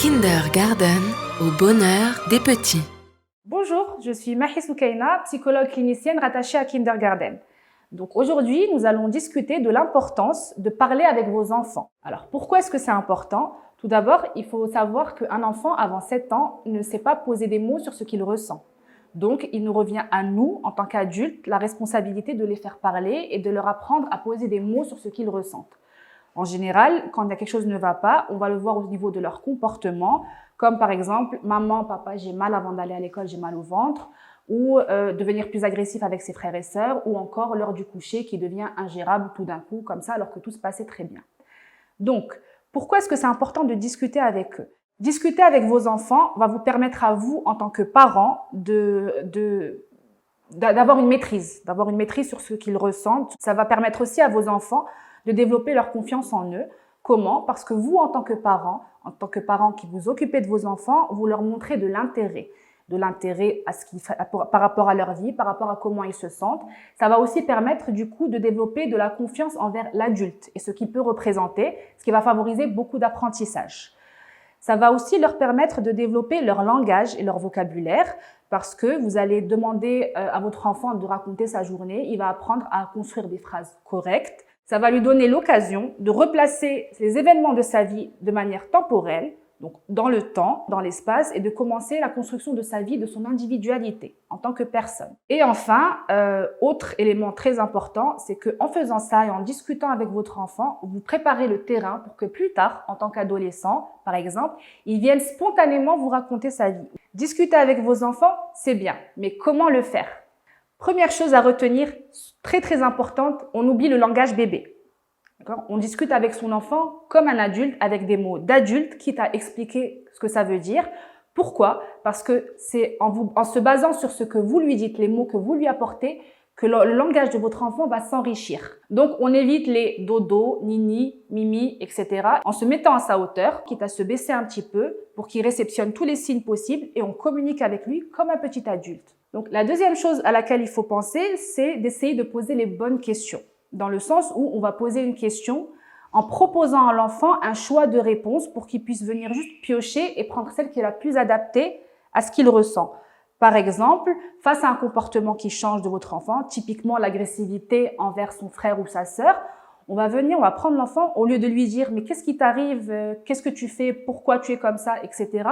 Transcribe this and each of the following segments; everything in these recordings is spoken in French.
Kindergarten, au bonheur des petits. Bonjour, je suis Mahi Soukaina, psychologue clinicienne rattachée à Kindergarten. Donc aujourd'hui, nous allons discuter de l'importance de parler avec vos enfants. Alors pourquoi est-ce que c'est important? Tout d'abord, il faut savoir qu'un enfant avant 7 ans ne sait pas poser des mots sur ce qu'il ressent. Donc il nous revient à nous, en tant qu'adultes, la responsabilité de les faire parler et de leur apprendre à poser des mots sur ce qu'ils ressentent. En général, quand il y a quelque chose qui ne va pas, on va le voir au niveau de leur comportement, comme par exemple, maman, papa, j'ai mal avant d'aller à l'école, j'ai mal au ventre, ou devenir plus agressif avec ses frères et sœurs, ou encore l'heure du coucher qui devient ingérable tout d'un coup, comme ça, alors que tout se passait très bien. Donc, pourquoi est-ce que c'est important de discuter avec eux? Discuter avec vos enfants va vous permettre à vous, en tant que parents, d'avoir une maîtrise sur ce qu'ils ressentent. Ça va permettre aussi à vos enfants de développer leur confiance en eux. Comment? Parce que vous, en tant que parents qui vous occupez de vos enfants, vous leur montrez de l'intérêt par rapport à leur vie, par rapport à comment ils se sentent. Ça va aussi permettre du coup de développer de la confiance envers l'adulte et ce qu'il peut représenter, ce qui va favoriser beaucoup d'apprentissage. Ça va aussi leur permettre de développer leur langage et leur vocabulaire parce que vous allez demander à votre enfant de raconter sa journée, il va apprendre à construire des phrases correctes. Ça va lui donner l'occasion de replacer les événements de sa vie de manière temporelle, donc dans le temps, dans l'espace, et de commencer la construction de sa vie, de son individualité en tant que personne. Et enfin, autre élément très important, c'est qu'en faisant ça et en discutant avec votre enfant, vous préparez le terrain pour que plus tard, en tant qu'adolescent, par exemple, il vienne spontanément vous raconter sa vie. Discuter avec vos enfants, c'est bien, mais comment le faire? Première chose à retenir, très importante, on oublie le langage bébé. On discute avec son enfant comme un adulte, avec des mots d'adulte, quitte à expliquer ce que ça veut dire. Pourquoi? Parce que c'est en se basant sur ce que vous lui dites, les mots que vous lui apportez, que le langage de votre enfant va s'enrichir. Donc, on évite les dodo, nini, mimi, etc. en se mettant à sa hauteur, quitte à se baisser un petit peu pour qu'il réceptionne tous les signes possibles et on communique avec lui comme un petit adulte. Donc, la deuxième chose à laquelle il faut penser, c'est d'essayer de poser les bonnes questions. Dans le sens où on va poser une question en proposant à l'enfant un choix de réponse pour qu'il puisse venir juste piocher et prendre celle qui est la plus adaptée à ce qu'il ressent. Par exemple, face à un comportement qui change de votre enfant, typiquement l'agressivité envers son frère ou sa sœur, on va prendre l'enfant, au lieu de lui dire « mais qu'est-ce qui t'arrive, qu'est-ce que tu fais, pourquoi tu es comme ça, etc. »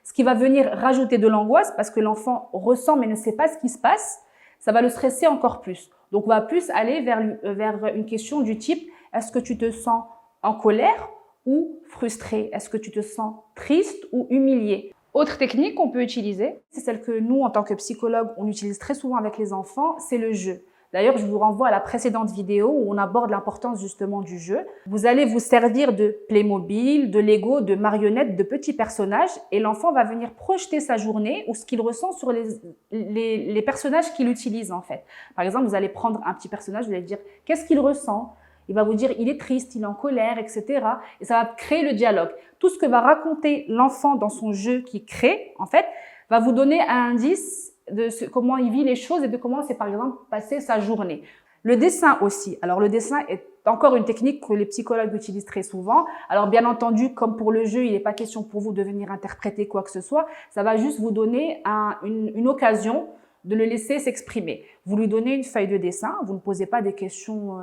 Ce qui va venir rajouter de l'angoisse parce que l'enfant ressent mais ne sait pas ce qui se passe, ça va le stresser encore plus. Donc, on va plus aller vers une question du type « est-ce que tu te sens en colère ou frustré? Est-ce que tu te sens triste ou humilié ?» Autre technique qu'on peut utiliser, c'est celle que nous, en tant que psychologues, on utilise très souvent avec les enfants, c'est le jeu. D'ailleurs, je vous renvoie à la précédente vidéo où on aborde l'importance justement du jeu. Vous allez vous servir de Playmobil, de Lego, de marionnettes, de petits personnages et l'enfant va venir projeter sa journée ou ce qu'il ressent sur les personnages qu'il utilise en fait. Par exemple, vous allez prendre un petit personnage, vous allez dire qu'est-ce qu'il ressent? Il va vous dire il est triste, il est en colère, etc. Et ça va créer le dialogue. Tout ce que va raconter l'enfant dans son jeu qu'il crée, en fait, va vous donner un indice de comment il vit les choses et de comment c'est par exemple passé sa journée. Le dessin aussi. Alors le dessin est encore une technique que les psychologues utilisent très souvent. Alors bien entendu, comme pour le jeu, il n'est pas question pour vous de venir interpréter quoi que ce soit. Ça va juste vous donner une occasion de le laisser s'exprimer. Vous lui donnez une feuille de dessin, vous ne posez pas des questions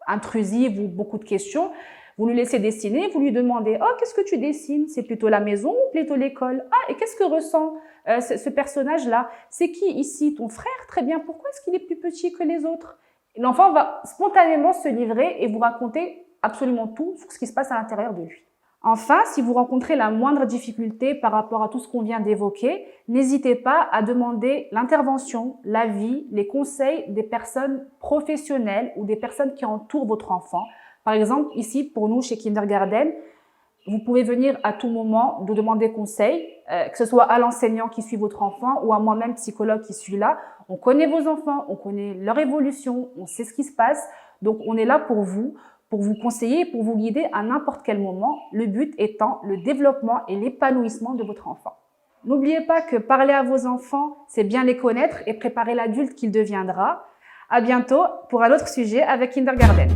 intrusives ou beaucoup de questions. Vous lui laissez dessiner, vous lui demandez « Oh, qu'est-ce que tu dessines? C'est plutôt la maison ou plutôt l'école? Ah, et qu'est-ce que ressent ce personnage-là? C'est qui ici? Ton frère? Très bien. Pourquoi est-ce qu'il est plus petit que les autres ?» L'enfant va spontanément se livrer et vous raconter absolument tout sur ce qui se passe à l'intérieur de lui. Enfin, si vous rencontrez la moindre difficulté par rapport à tout ce qu'on vient d'évoquer, n'hésitez pas à demander l'intervention, l'avis, les conseils des personnes professionnelles ou des personnes qui entourent votre enfant. Par exemple, ici, pour nous, chez Kindergarten, vous pouvez venir à tout moment nous demander conseil, que ce soit à l'enseignant qui suit votre enfant ou à moi-même, psychologue qui suis là. On connaît vos enfants, on connaît leur évolution, on sait ce qui se passe. Donc, on est là pour vous conseiller, pour vous guider à n'importe quel moment. Le but étant le développement et l'épanouissement de votre enfant. N'oubliez pas que parler à vos enfants, c'est bien les connaître et préparer l'adulte qu'il deviendra. À bientôt pour un autre sujet avec Kindergarten.